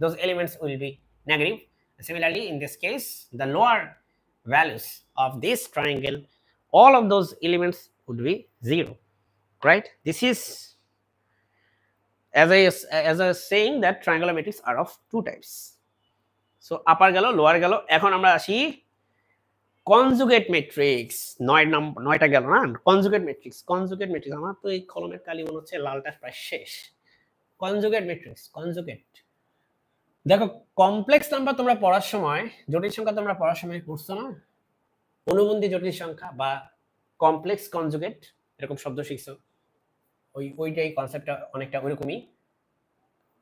those elements will be negative. Similarly, in this case, the lower values of this triangle, all of those elements would be 0, right? This is, as I was saying, that triangular matrix are of two types. So upper gelo, lower gelo. এখন আমরা আসি conjugate matrix, 9টা গেল না? Conjugate matrix, আমার তো এই কলমের কালি মনে হচ্ছে লালটা প্রায় শেষ। Conjugate matrix, conjugate. দেখো, কমপ্লেক্স নাম্বার তোমরা পড়ার সময়, জটিল সংখ্যা তোমরা পড়ার সময় পড়ছো না? অনুবন্ধী জটিল সংখ্যা বা কমপ্লেক্স কনজুগেট এরকম শব্দ শিখছো। ওইটাই কনসেপ্টটা অনেকটা ওইরকমই।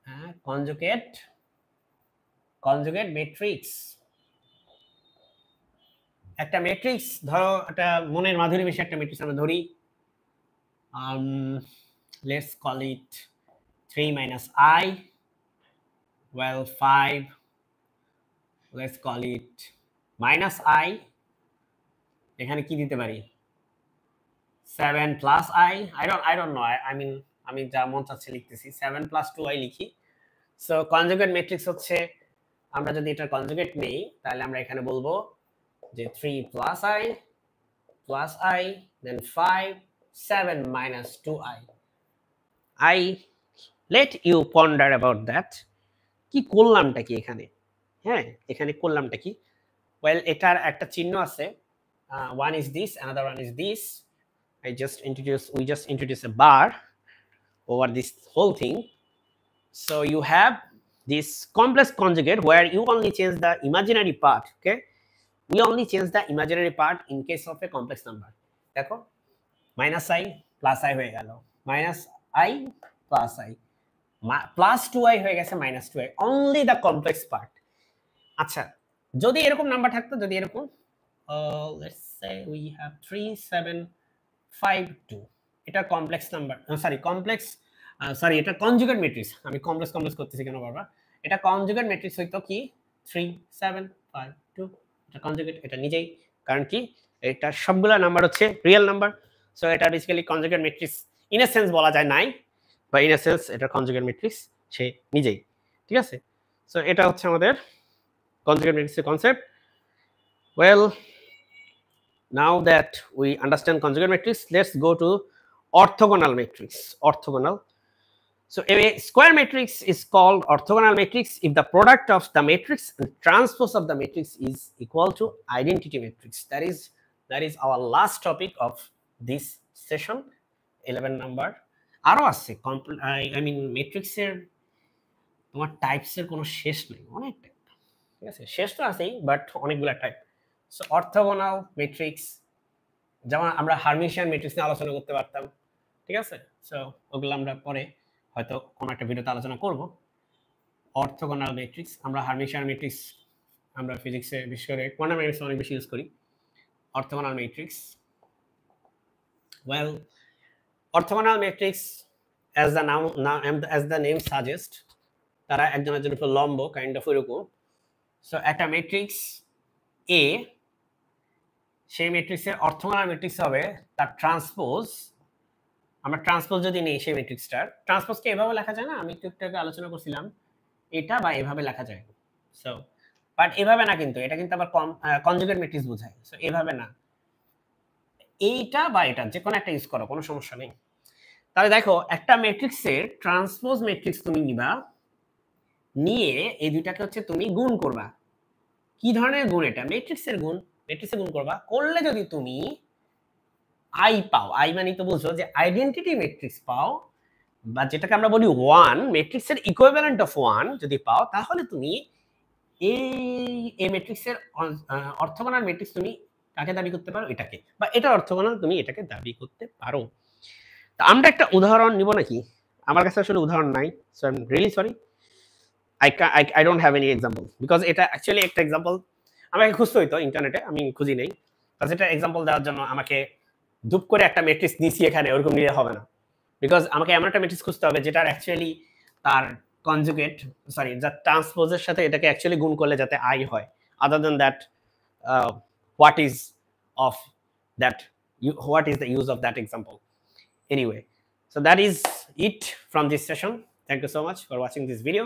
হ্যাঁ, কনজুগেট ম্যাট্রিক্স। একটা ম্যাট্রিক্স ধরো, একটা মনের মাধুরী মিশে একটা ম্যাট্রিক্স আমরা ধরি, let's call it 3 minus I, well 5, let's call it minus I, এখানে কি দিতে পারি 7 plus I don't know, I mean আমি যা মন চাচ্ছে লিখতেছি, 7 plus 2I লিখি। সো কনজুগেট ম্যাট্রিক্স হচ্ছে, আমরা যদি এটা কনজুগেট নেই তাহলে আমরা এখানে বলবো যে 3 plus I then 5 7 minus 2I. I let you ponder about that. কি করলামটা কি এখানে? হ্যাঁ, এখানে করলামটা কি? well এটার একটা চিহ্ন আছে, one is this, another one is this. We just introduce a bar over this whole thing. So you have this complex conjugate where you only change the imaginary part. Okay, we only change the imaginary part in case of a complex number. দেখো, minus I plus I হয়ে গেল, minus I plus I, plus 2I হয়ে গেছে minus 2I, only the complex part. আচ্ছা, যদি এরকম number থাকতো, যদি এরকম let's say we have 3 7 5 2, এটা কমপ্লেক্স নাম্বার, সরি এটা কনজুগেট ম্যাট্রিক্স। আমি কমপ্লেক্স করতেছি কেন বারবার? এটা কনজুগেট ম্যাট্রিক্স হইতো কি 3 7 5 2, এটা কনজুগেট, এটা নিজেই, কারণ কি এটা সবগুলা নাম্বার হচ্ছে রিয়েল নাম্বার। সো এটা basically conjugate matrix in a sense বলা যায় নাই, বা ইন এ সেন্স এটা কনজুগেট ম্যাট্রিক্স সে নিজেই, ঠিক আছে? সো এটা হচ্ছে আমাদের conjugate matrix concept. Well, now that we understand conjugate matrix, let's go to orthogonal matrix. Orthogonal. So a square matrix is called orthogonal matrix if the product of the matrix and transpose of the matrix is equal to identity matrix. That is our last topic of this session, 11 number. আরো আছে, I mean matrix এর তোমার types এর কোনো শেষ নেই, অনেক type, ঠিক আছে? শেষ তো আছেই, বাট অনেকগুলো টাইপ। সো অর্থোগোনাল ম্যাট্রিক্স, যেমন আমরা হার্মিশিয়ান ম্যাট্রিক্স নিয়ে আলোচনা করতে পারতাম, ঠিক আছে? সো ওগুলো আমরা পরে হয়তো কোনো একটা ভিডিওতে আলোচনা করব। অর্থোগোনাল ম্যাট্রিক্স, আমরা হার্মিশিয়ান ম্যাট্রিক্স আমরা ফিজিক্সে বিশেষ করে কোয়ান্টাম মেকানিক্সে অনেক বেশি ইউজ করি। Orthogonal matrix, well orthogonal matrix as the name suggest, তারা একজনের উপর লম্ব, কাইন্ড অফ এরকম। সো একটা ম্যাট্রিক্স এ, সেই ম্যাট্রিক্সের অর্থোগোনাল ম্যাট্রিক্স হবে তার ট্রান্সপোজ। আমরা ট্রান্সপোজ যদি নেই সেই ম্যাট্রিক্সটার, ট্রান্সপোজকে এভাবে লেখা যায় না, আমি একটু আগে আলোচনা করছিলাম, এটা বা এভাবে লেখা যায়। সো বাট এভাবে না, কিন্তু এটা কিন্তু আবার কনজুগেট ম্যাট্রিক্স বোঝায়। সো এভাবে না, এইটা বা এটা যে কোনো একটা ইউজ করো, কোনো সমস্যা নেই। তাহলে দেখো, একটা ম্যাট্রিক্সের ট্রান্সপোজ ম্যাট্রিক্স তুমি নিবা, নিয়ে এই দুইটাকে হচ্ছে তুমি গুণ করবা। কি ধরনের গুণ? এটা ম্যাট্রিক্সের গুণ, ম্যাট্রিক্সে গুণ করবা, করলে যদি তুমি আই পাও, আই মানে তো বুঝছো যে আইডেন্টিটি ম্যাট্রিক্স পাও, বা যেটাকে আমরা বলি 1, ম্যাট্রিক্সের ইকুইভ্যালেন্ট অফ 1 যদি পাও, তাহলে তুমি এই ম্যাট্রিক্সের অর্থোগোনাল ম্যাট্রিক্স তুমি কাকে দাবি করতে পারো? এটাকে, বা এটা অর্থোগোনাল তুমি এটাকে দাবি করতে পারো। তা আমরা একটা উদাহরণ নিব নাকি? আমার কাছে আসলে উদাহরণ নাই, so I am really sorry, I don't have any example, because এটা অ্যাকচুয়ালি একটা এক্সাম্পল আমাকে খুঁজতে হইতো ইন্টারনেটে, আমি খুঁজি নেই। তাহলে এটা এক্সাম্পল দেওয়ার জন্য আমাকে দুপ করে একটা ম্যাট্রিক্স নিছি এখানে, ওরকম নিলে হবে না, বিকজ আমাকে এমন একটা ম্যাট্রিক্স খুঁজতে হবে যেটার অ্যাকচুয়ালি তার কনজুগেট, সরি, যার ট্রান্সপোজের সাথে এটাকে অ্যাকচুয়ালি গুণ করলে যাতে আই হয়। আদার দেন that, what is the use of that example? Anyway, so that is it from this session. Thank you so much for watching this video.